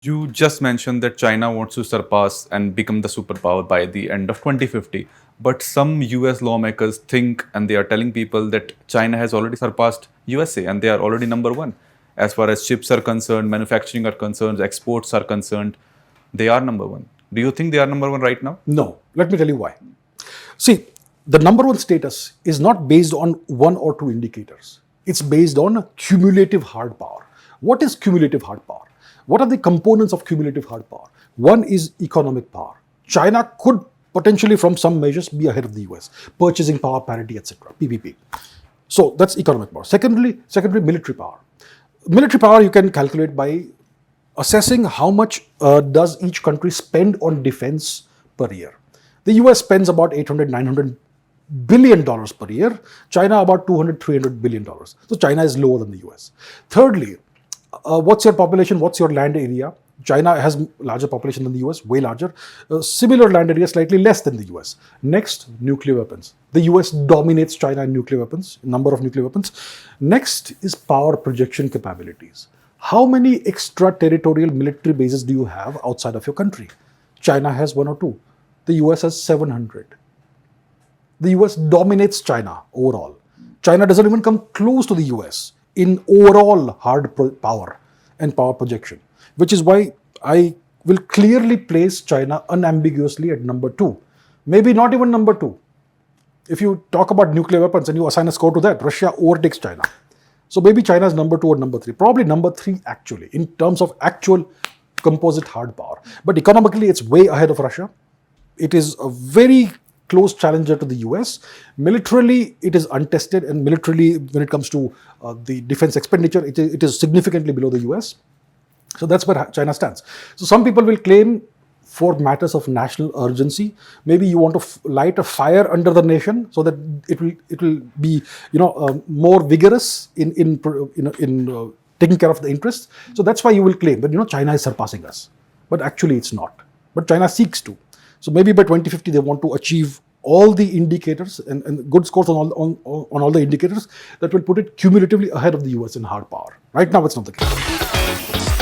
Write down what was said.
You just mentioned that China wants to surpass and become the superpower by the end of 2050. But some US lawmakers think and they are telling people that China has already surpassed USA and they are already number one. As far as chips are concerned, manufacturing are concerned, exports are concerned, they are number one. Do you think they are number one right now? No. Let me tell you why. See, the number one status is not based on one or two indicators. It's based on cumulative hard power. What is cumulative hard power? What are the components of cumulative hard power? One is economic power. China could potentially, from some measures, be ahead of the US. Purchasing power parity, etc. PPP. So that's economic power. Secondly, military power. Military power you can calculate by assessing how much does each country spend on defense per year. The US spends about 800, 900 billion dollars per year. China about 200, 300 billion dollars. So China is lower than the US. Thirdly, what's your population? What's your land area? China has larger population than the US, way larger. Similar land area, slightly less than the US. Next, nuclear weapons. The US dominates China in nuclear weapons, number of nuclear weapons. Next is power projection capabilities. How many extraterritorial military bases do you have outside of your country? China has one or two. The US has 700. The US dominates China overall. China doesn't even come close to the US in overall hard power and power projection, which is why I will clearly place China unambiguously at number two. Maybe not even number two. If you talk about nuclear weapons and you assign a score to that, Russia overtakes China. So maybe China is number two or number three. Probably number three actually, in terms of actual composite hard power. But economically, it's way ahead of Russia. It is a very close challenger to the US. Militarily, it is untested, and militarily, when it comes to the defense expenditure, it is significantly below the US. So that's where China stands. So some people will claim, for matters of national urgency, maybe you want to light a fire under the nation so that it will be more vigorous in taking care of the interests. So that's why you will claim that China is surpassing us, but actually it's not. But China seeks to. So maybe by 2050 they want to achieve all the indicators and good scores on all the indicators that will put it cumulatively ahead of the US in hard power. Right now it's not the case.